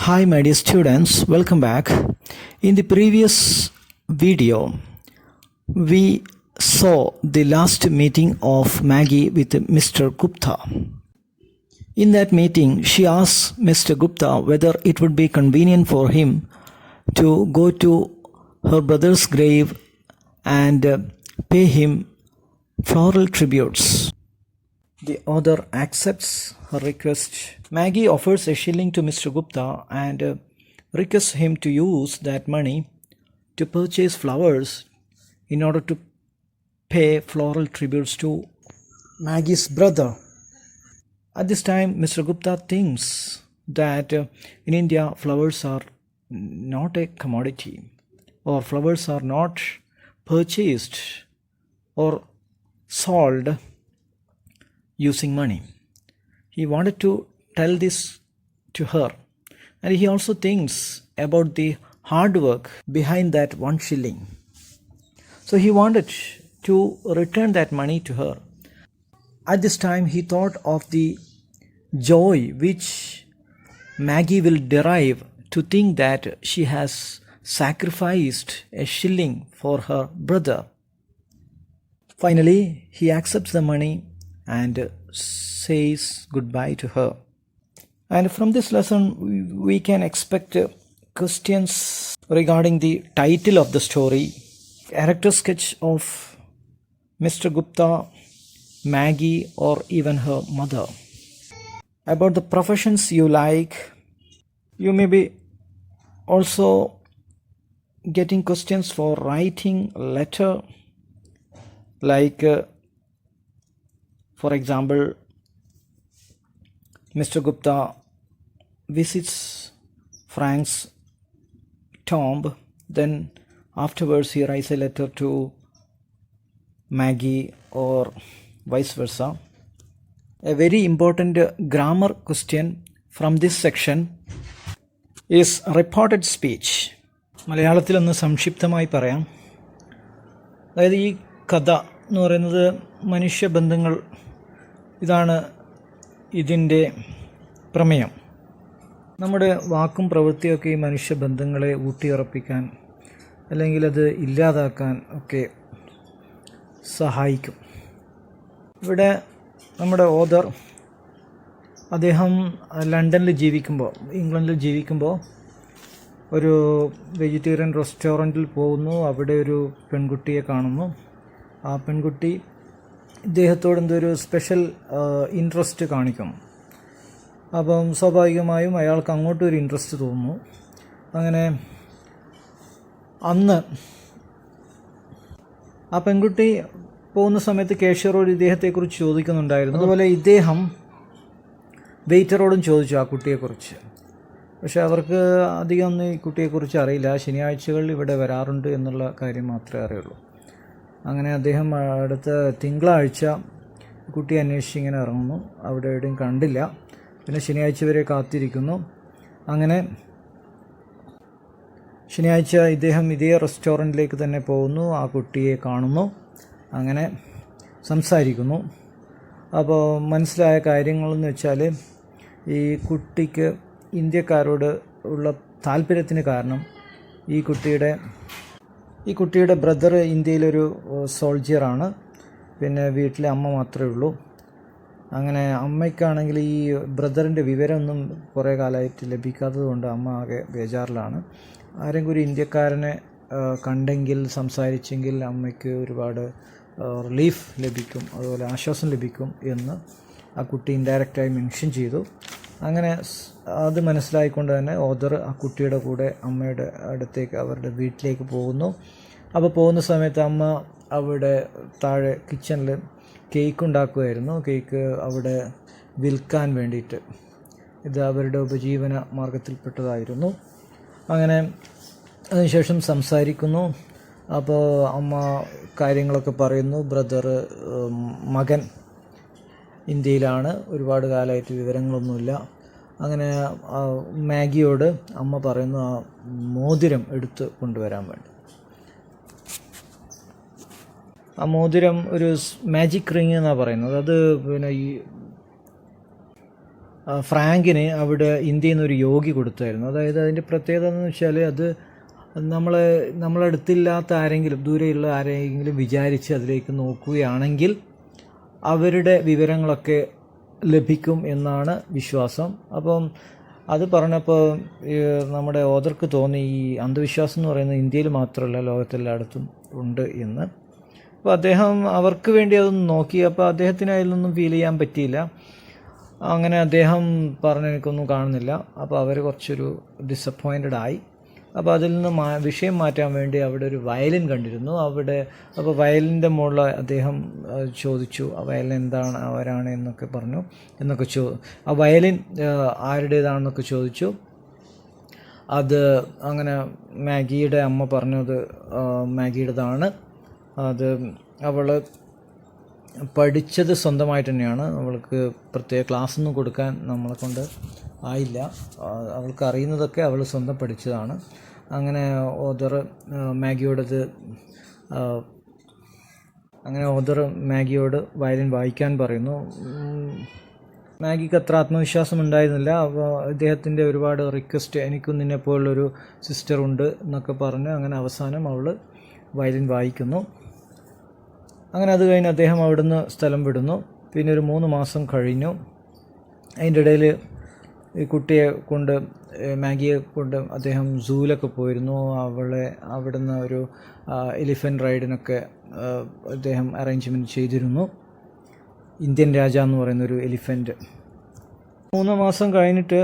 Hi my dear students, welcome back. In the previous video, we saw the last meeting of Maggie with Mr. Gupta. In that meeting, she asked Mr. Gupta whether it would be convenient for him to go to her brother's grave and pay him floral tributes. The author accepts her request. Maggie offers a shilling to Mr. Gupta and requests him to use that money to purchase flowers in order to pay floral tributes to Maggie's brother. At this time, Mr. Gupta thinks that in India, flowers are not a commodity, or flowers are not purchased or sold using money. He wanted to tell this to her, and he also thinks about the hard work behind that 1 shilling. So he wanted to return that money to her. At this time, he thought of the joy which Maggie will derive to think that she has sacrificed a shilling for her brother. Finally, he accepts the money and says goodbye to her. And from this lesson, we can expect questions regarding the title of the story, character sketch of Mr. Gupta, Maggie, or even her mother. About the professions you like, you may be also getting questions for writing a letter, like for example, Mr. Gupta visits Frank's tomb, then afterwards he writes a letter to Maggie, or vice versa. A very important grammar question from this section is reported speech. മലയാളത്തിൽ ഒന്ന് സംക്ഷിപ്തമായി പറയാം. അതായത് ഈ കഥ എന്ന് പറയുന്നത് മനുഷ്യബന്ധങ്ങൾ, ഇതാണ് ഇതിൻ്റെ പ്രമേയം. നമ്മുടെ വാക്കും പ്രവൃത്തിയൊക്കെ ഈ മനുഷ്യബന്ധങ്ങളെ ഊട്ടിയുറപ്പിക്കാൻ അല്ലെങ്കിൽ അത് ഇല്ലാതാക്കാൻ ഒക്കെ സഹായിക്കും. ഇവിടെ നമ്മുടെ ഓഥർ, അദ്ദേഹം ലണ്ടനിൽ ജീവിക്കുമ്പോൾ, ഇംഗ്ലണ്ടിൽ ജീവിക്കുമ്പോൾ ഒരു വെജിറ്റേറിയൻ റെസ്റ്റോറൻറ്റിൽ പോകുന്നു. അവിടെ ഒരു പെൺകുട്ടിയെ കാണുന്നു. ആ പെൺകുട്ടി ഇദ്ദേഹത്തോട് എന്തൊരു സ്പെഷ്യൽ ഇൻട്രസ്റ്റ് കാണിക്കുന്നു. അപ്പം സ്വാഭാവികമായും അയാൾക്ക് അങ്ങോട്ടും ഒരു ഇൻട്രസ്റ്റ് തോന്നുന്നു. അങ്ങനെ അന്ന് ആ പെൺകുട്ടി പോകുന്ന സമയത്ത് കേഷ്യറോട് ഇദ്ദേഹത്തെക്കുറിച്ച് ചോദിക്കുന്നുണ്ടായിരുന്നു. അതുപോലെ ഇദ്ദേഹം വെയിറ്ററോടും ചോദിച്ചു ആ കുട്ടിയെക്കുറിച്ച്. പക്ഷെ അവർക്ക് അധികം ഒന്നും ഈ കുട്ടിയെക്കുറിച്ച് അറിയില്ല. ശനിയാഴ്ചകളിൽ ഇവിടെ വരാറുണ്ട് എന്നുള്ള കാര്യം മാത്രമേ അറിയുള്ളൂ. അങ്ങനെ അദ്ദേഹം അടുത്ത തിങ്കളാഴ്ച കുട്ടിയെ അന്വേഷിച്ച് ഇങ്ങനെ ഇറങ്ങുന്നു. അവിടെ എവിടെയും കണ്ടില്ല. പിന്നെ ശനിയാഴ്ച വരെ കാത്തിരിക്കുന്നു. അങ്ങനെ ശനിയാഴ്ച ഇദ്ദേഹം ഇതേ റെസ്റ്റോറൻറ്റിലേക്ക് തന്നെ പോകുന്നു. ആ കുട്ടിയെ കാണുന്നു. അങ്ങനെ സംസാരിക്കുന്നു. അപ്പോൾ മനസ്സിലായ കാര്യങ്ങളെന്ന് വെച്ചാൽ, ഈ കുട്ടിക്ക് ഇന്ത്യക്കാരോട് ഉള്ള താല്പര്യത്തിന് കാരണം ഈ കുട്ടിയുടെ ബ്രദർ ഇന്ത്യയിലൊരു സോൾജിയറാണ്. പിന്നെ വീട്ടിലെ അമ്മ മാത്രമേ ഉള്ളൂ. അങ്ങനെ അമ്മയ്ക്കാണെങ്കിൽ ഈ ബ്രദറിൻ്റെ വിവരമൊന്നും കുറേ കാലമായിട്ട് ലഭിക്കാത്തത് കൊണ്ട് അമ്മ ആകെ ബേജാറിലാണ്. ആരെങ്കിലും ഒരു ഇന്ത്യക്കാരനെ കണ്ടെങ്കിൽ, സംസാരിച്ചെങ്കിൽ അമ്മയ്ക്ക് ഒരുപാട് റിലീഫ് ലഭിക്കും, അതുപോലെ ആശ്വാസം ലഭിക്കും എന്ന് ആ കുട്ടി ഇൻഡയറക്റ്റായി മെൻഷൻ ചെയ്തു. അങ്ങനെ അത് മനസ്സിലായിക്കൊണ്ട് തന്നെ ഓഥർ ആ കുട്ടിയുടെ കൂടെ അമ്മയുടെ അടുത്തേക്ക്, അവരുടെ വീട്ടിലേക്ക് പോകുന്നു. അപ്പോൾ പോകുന്ന സമയത്ത് അമ്മ അവിടെ താഴെ കിച്ചണിൽ കേക്ക് ഉണ്ടാക്കുമായിരുന്നു. കേക്ക് അവിടെ വിൽക്കാൻ വേണ്ടിയിട്ട്. ഇത് അവരുടെ ഉപജീവന മാർഗത്തിൽപ്പെട്ടതായിരുന്നു. അങ്ങനെ അതിനുശേഷം സംസാരിക്കുന്നു. അപ്പോൾ അമ്മ കാര്യങ്ങളൊക്കെ പറയുന്നു. മകൻ ഇന്ത്യയിലാണ്, ഒരുപാട് കാലമായിട്ട് വിവരങ്ങളൊന്നുമില്ല. അങ്ങനെ മാഗിയോട് അമ്മ പറയുന്നു ആ മോതിരം എടുത്ത് കൊണ്ടുവരാൻ വേണ്ടി. ആ മോതിരം ഒരു മാജിക് റിങ് എന്നാണ് പറയുന്നത്. അത് പിന്നെ ഈ ഫ്രാങ്കിന് അവിടെ ഇന്ത്യയിൽ നിന്നൊരു യോഗി കൊടുത്തായിരുന്നു. അതായത് അതിൻ്റെ പ്രത്യേകത എന്ന് വെച്ചാൽ അത് നമ്മളടുത്തില്ലാത്ത ആരെങ്കിലും, ദൂരെയുള്ള ആരെങ്കിലും വിചാരിച്ച് അതിലേക്ക് നോക്കുകയാണെങ്കിൽ അവരുടെ വിവരങ്ങളൊക്കെ ലഭിക്കും എന്നാണ് വിശ്വാസം. അപ്പം അത് പറഞ്ഞപ്പോൾ നമ്മുടെ ഓതർക്ക് തോന്നി ഈ അന്ധവിശ്വാസം എന്ന് പറയുന്നത് ഇന്ത്യയിൽ മാത്രമല്ല ലോകത്തെല്ലായിടത്തും ഉണ്ട് എന്ന്. അപ്പോൾ അദ്ദേഹം അവർക്ക് വേണ്ടി അതൊന്ന് നോക്കി. അപ്പോൾ അദ്ദേഹത്തിന് അതിലൊന്നും ഫീൽ ചെയ്യാൻ പറ്റിയില്ല. അങ്ങനെ അദ്ദേഹം പറഞ്ഞു എനിക്കൊന്നും കാണുന്നില്ല. അപ്പോൾ അവർ കുറച്ചൊരു ഡിസപ്പോയിൻറ്റഡ് ആയി. അപ്പോൾ അതിൽ നിന്ന് വിഷയം മാറ്റാൻ വേണ്ടി അവിടെ ഒരു വയലിൻ കണ്ടിരുന്നു. അപ്പോൾ വയലിൻ്റെ മുകളിൽ അദ്ദേഹം ചോദിച്ചു ആ വയലിൻ എന്താണ്, ആരാണ് എന്നൊക്കെ പറഞ്ഞു. ആ വയലിൻ ആരുടേതാണെന്നൊക്കെ ചോദിച്ചു. അത് അങ്ങനെ മാഗിയുടെ അമ്മ പറഞ്ഞത് മാഗിയുടേതാണ്. അത് അവൾ പഠിച്ചത് സ്വന്തമായിട്ട് തന്നെയാണ്. അവൾക്ക് പ്രത്യേക ക്ലാസ്സൊന്നും കൊടുക്കാൻ നമ്മളെ കൊണ്ട് ആയില്ല. അവൾക്ക് അറിയുന്നതൊക്കെ അവൾ സ്വന്തം പഠിച്ചതാണ്. അങ്ങനെ ഓദർ മാഗിയോട് വയലിൻ വായിക്കാൻ പറയുന്നു. മാഗിക്ക് അത്ര ആത്മവിശ്വാസം ഉണ്ടായിരുന്നില്ല. അപ്പോൾ ഇദ്ദേഹത്തിൻ്റെ ഒരുപാട് റിക്വസ്റ്റ്, എനിക്കും നിന്നെപ്പോലുള്ളൊരു സിസ്റ്ററുണ്ട് എന്നൊക്കെ പറഞ്ഞ് അങ്ങനെ അവസാനം അവൾ വയലിൻ വായിക്കുന്നു. അങ്ങനെ അത് കഴിഞ്ഞ് അദ്ദേഹം അവിടുന്ന് സ്ഥലം വിടുന്നു. പിന്നെ ഒരു 3 മാസം കഴിഞ്ഞു. അതിൻ്റെ ഇടയിൽ ഈ കുട്ടിയെ കൊണ്ട്, മാഗിയെ കൊണ്ട് അദ്ദേഹം സൂവിലൊക്കെ പോയിരുന്നു. അവിടുന്ന് ഒരു എലിഫൻ്റ് റൈഡിനൊക്കെ അദ്ദേഹം അറേഞ്ച്മെൻറ്റ് ചെയ്തിരുന്നു. ഇന്ത്യൻ രാജ എന്ന് പറയുന്നൊരു എലിഫൻ്റ്. 3 മാസം കഴിഞ്ഞിട്ട്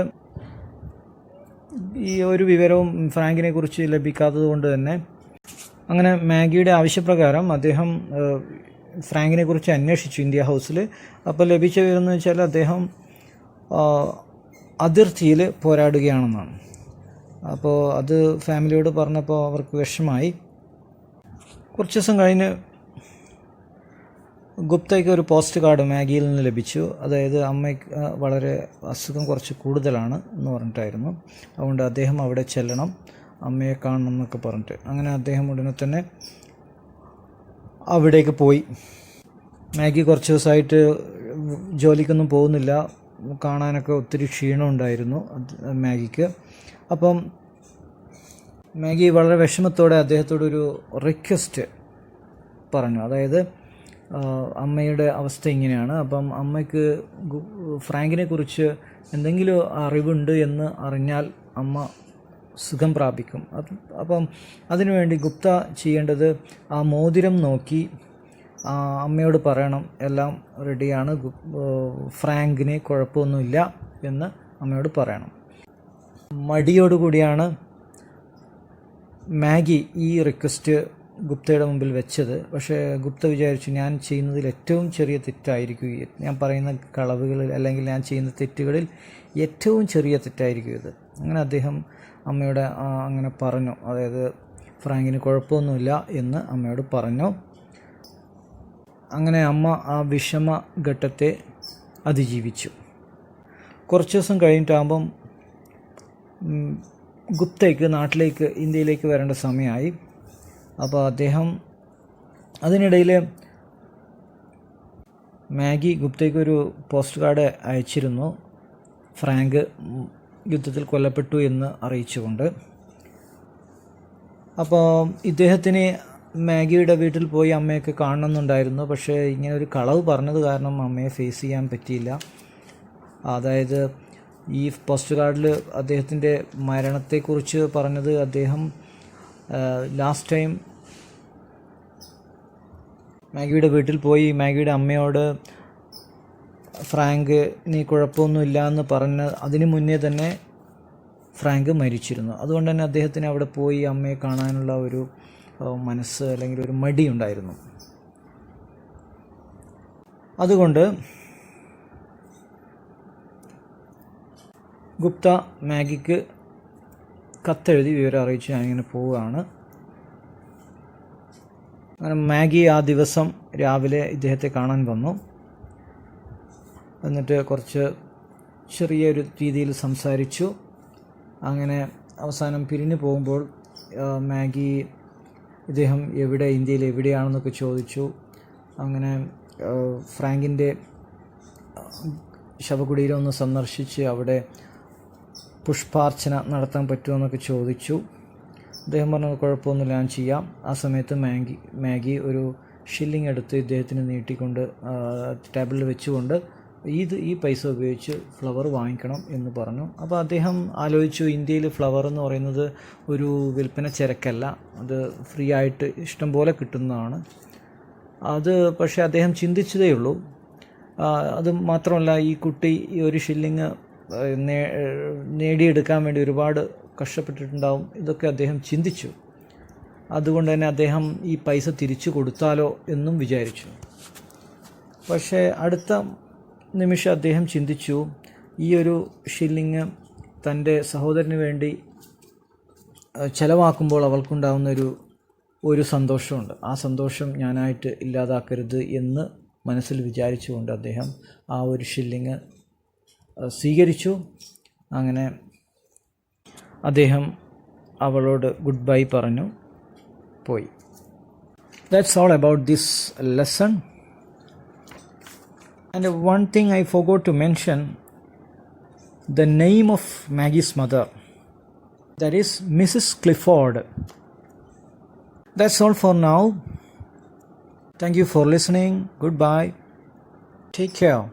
ഈ ഒരു വിവരവും ഫ്രാങ്കിനെ കുറിച്ച് ലഭിക്കാത്തത് കൊണ്ട് തന്നെ അങ്ങനെ മാഗിയുടെ ആവശ്യപ്രകാരം അദ്ദേഹം ഫ്രാങ്കിനെ കുറിച്ച് അന്വേഷിച്ചു ഇന്ത്യ ഹൗസിൽ. അപ്പോൾ ലഭിച്ച വിവരം എന്ന് വെച്ചാൽ അദ്ദേഹം അതിർത്തിയിൽ പോരാടുകയാണെന്നാണ്. അപ്പോൾ അത് ഫാമിലിയോട് പറഞ്ഞപ്പോൾ അവർക്ക് വിഷമായി. കുറച്ച് ദിവസം കഴിഞ്ഞ് ഗുപ്തയ്ക്ക് ഒരു പോസ്റ്റ് കാർഡ് മാഗിയിൽ നിന്ന് ലഭിച്ചു. അതായത് അമ്മയ്ക്ക് വളരെ അസുഖം കുറച്ച് കൂടുതലാണ് എന്ന് പറഞ്ഞിട്ടായിരുന്നു. അതുകൊണ്ട് അദ്ദേഹം അവിടെ ചെല്ലണം, അമ്മയെ കാണണം എന്നൊക്കെ പറഞ്ഞിട്ട്. അങ്ങനെ അദ്ദേഹം ഉടനെ തന്നെ അവിടേക്ക് പോയി. മാഗി കുറച്ച് ദിവസമായിട്ട് ജോലിക്കൊന്നും പോകുന്നില്ല. കാണാനൊക്കെ ഒത്തിരി ക്ഷീണമുണ്ടായിരുന്നു മാഗിക്ക്. അപ്പം മാഗി വളരെ വിഷമത്തോടെ അദ്ദേഹത്തോടൊരു റിക്വസ്റ്റ് പറഞ്ഞു. അതായത് അമ്മയുടെ അവസ്ഥ ഇങ്ങനെയാണ്, അപ്പം അമ്മയ്ക്ക് ഫ്രാങ്കിനെ കുറിച്ച് എന്തെങ്കിലും അറിവുണ്ട് എന്ന് അറിഞ്ഞാൽ അമ്മ സുഖം പ്രാപിക്കും. അപ്പം അതിനുവേണ്ടി ഗുപ്ത ചെയ്യേണ്ടത് ആ മോതിരം നോക്കി അമ്മയോട് പറയണം എല്ലാം റെഡിയാണ്, ഫ്രാങ്കിന് കുഴപ്പമൊന്നുമില്ല എന്ന് അമ്മയോട് പറയണം. മടിയോടുകൂടിയാണ് മാഗി ഈ റിക്വസ്റ്റ് ഗുപ്തയുടെ മുമ്പിൽ വെച്ചത്. പക്ഷേ ഗുപ്ത വിചാരിച്ചു ഞാൻ ചെയ്യുന്നതിൽ ഏറ്റവും ചെറിയ തെറ്റായിരിക്കും, ഞാൻ പറയുന്ന കളവുകളിൽ അല്ലെങ്കിൽ ഞാൻ ചെയ്യുന്ന തെറ്റുകളിൽ ഏറ്റവും ചെറിയ തെറ്റായിരിക്കും ഇത്. അങ്ങനെ അദ്ദേഹം അമ്മയോട് അങ്ങനെ പറഞ്ഞു. അതായത് ഫ്രാങ്കിന് കുഴപ്പമൊന്നുമില്ല എന്ന് അമ്മയോട് പറഞ്ഞു. അങ്ങനെ അമ്മ ആ വിഷമഘട്ടത്തെ അതിജീവിച്ചു. കുറച്ച് ദിവസം കഴിഞ്ഞിട്ടാകുമ്പം ഗുപ്തയ്ക്ക് നാട്ടിലേക്ക്, ഇന്ത്യയിലേക്ക് വരേണ്ട സമയമായി. അപ്പോൾ അദ്ദേഹം അതിനിടയിൽ മാഗി ഗുപ്തയ്ക്കൊരു പോസ്റ്റ് കാർഡ് അയച്ചിരുന്നു, ഫ്രാങ്ക് യുദ്ധത്തിൽ കൊല്ലപ്പെട്ടു എന്ന് അറിയിച്ചുകൊണ്ട്. അപ്പോൾ ഇദ്ദേഹത്തിന് മാഗിയുടെ വീട്ടിൽ പോയി അമ്മയൊക്കെ കാണണമെന്നുണ്ടായിരുന്നു. പക്ഷേ ഇങ്ങനെ ഒരു കളവ് പറഞ്ഞത് കാരണം അമ്മയെ ഫേസ് ചെയ്യാൻ പറ്റിയില്ല. അതായത് ഈ പോസ്റ്റ് കാർഡിൽ അദ്ദേഹത്തിൻ്റെ മരണത്തെക്കുറിച്ച് പറഞ്ഞത് അദ്ദേഹം ലാസ്റ്റ് ടൈം മാഗിയുടെ വീട്ടിൽ പോയി മാഗിയുടെ അമ്മയോട് ഫ്രാങ്ക് നീ കുഴപ്പമൊന്നുമില്ല എന്ന് പറഞ്ഞ അതിന് മുന്നേ തന്നെ ഫ്രാങ്ക് മരിച്ചിരുന്നു. അതുകൊണ്ട് തന്നെ അദ്ദേഹത്തിന് അവിടെ പോയി അമ്മയെ കാണാനുള്ള ഒരു മനസ്സ് അല്ലെങ്കിൽ ഒരു മടി ഉണ്ടായിരുന്നു. അതുകൊണ്ട് ഗുപ്ത മാഗിക്ക് കത്തെഴുതി വിവരം അറിയിച്ച് ഞാനിങ്ങനെ പോവുകയാണ്. അങ്ങനെ മാഗി ആ ദിവസം രാവിലെ ഇദ്ദേഹത്തെ കാണാൻ വന്നു. എന്നിട്ട് കുറച്ച് ചെറിയൊരു രീതിയിൽ സംസാരിച്ചു. അങ്ങനെ അവസാനം പിരിഞ്ഞു പോകുമ്പോൾ മാഗി ഇദ്ദേഹം ഇന്ത്യയിൽ എവിടെയാണെന്നൊക്കെ ചോദിച്ചു. അങ്ങനെ ഫ്രാങ്കിൻ്റെ ശവകുടീരം ഒന്ന് സന്ദർശിച്ച് അവിടെ പുഷ്പാർച്ചന നടത്താൻ പറ്റുമെന്നൊക്കെ ചോദിച്ചു. അദ്ദേഹം പറഞ്ഞു കുഴപ്പമൊന്നുമില്ല, ഞാൻ ചെയ്യാം. ആ സമയത്ത് മാഗി ഒരു ഷില്ലിംഗ് എടുത്ത് ഇദ്ദേഹത്തിന് നീട്ടിക്കൊണ്ട് ടേബിളിൽ വെച്ചുകൊണ്ട് ഈ പൈസ ഉപയോഗിച്ച് ഫ്ലവർ വാങ്ങിക്കണം എന്ന് പറഞ്ഞു. അപ്പോൾ അദ്ദേഹം ആലോചിച്ചു, ഇന്ത്യയിൽ ഫ്ലവർ എന്ന് പറയുന്നത് ഒരു വിൽപ്പന ചരക്കല്ല, അത് ഫ്രീ ആയിട്ട് ഇഷ്ടം പോലെ കിട്ടുന്നതാണ്. അത് പക്ഷേ അദ്ദേഹം ചിന്തിച്ചതേ ഉള്ളൂ. അത് മാത്രമല്ല, ഈ കുട്ടി ഈ ഒരു ഷില്ലിങ് നേടിയെടുക്കാൻ വേണ്ടി ഒരുപാട് കഷ്ടപ്പെട്ടിട്ടുണ്ടാവും. ഇതൊക്കെ അദ്ദേഹം ചിന്തിച്ചു. അതുകൊണ്ട് തന്നെ അദ്ദേഹം ഈ പൈസ തിരിച്ചു കൊടുത്താലോ എന്നും വിചാരിച്ചു. പക്ഷേ അടുത്ത നിമിഷം അദ്ദേഹം ചിന്തിച്ചു, ഈ ഒരു ഷില്ലിങ് തൻ്റെ സഹോദരന് വേണ്ടി ചിലവാക്കുമ്പോൾ അവൾക്കുണ്ടാകുന്ന ഒരു സന്തോഷമുണ്ട്. ആ സന്തോഷം ഞാനായിട്ട് ഇല്ലാതാക്കരുത് എന്ന് മനസ്സിൽ വിചാരിച്ചുകൊണ്ട് അദ്ദേഹം ആ ഒരു ഷില്ലിങ് സ്വീകരിച്ചു. അങ്ങനെ അദ്ദേഹം അവളോട് ഗുഡ് ബൈ പറഞ്ഞു പോയി. That's all about this lesson. And one thing I forgot to mention, the name of Maggie's mother, that is Mrs. Clifford. That's all for now. Thank you for listening. Goodbye. Take care.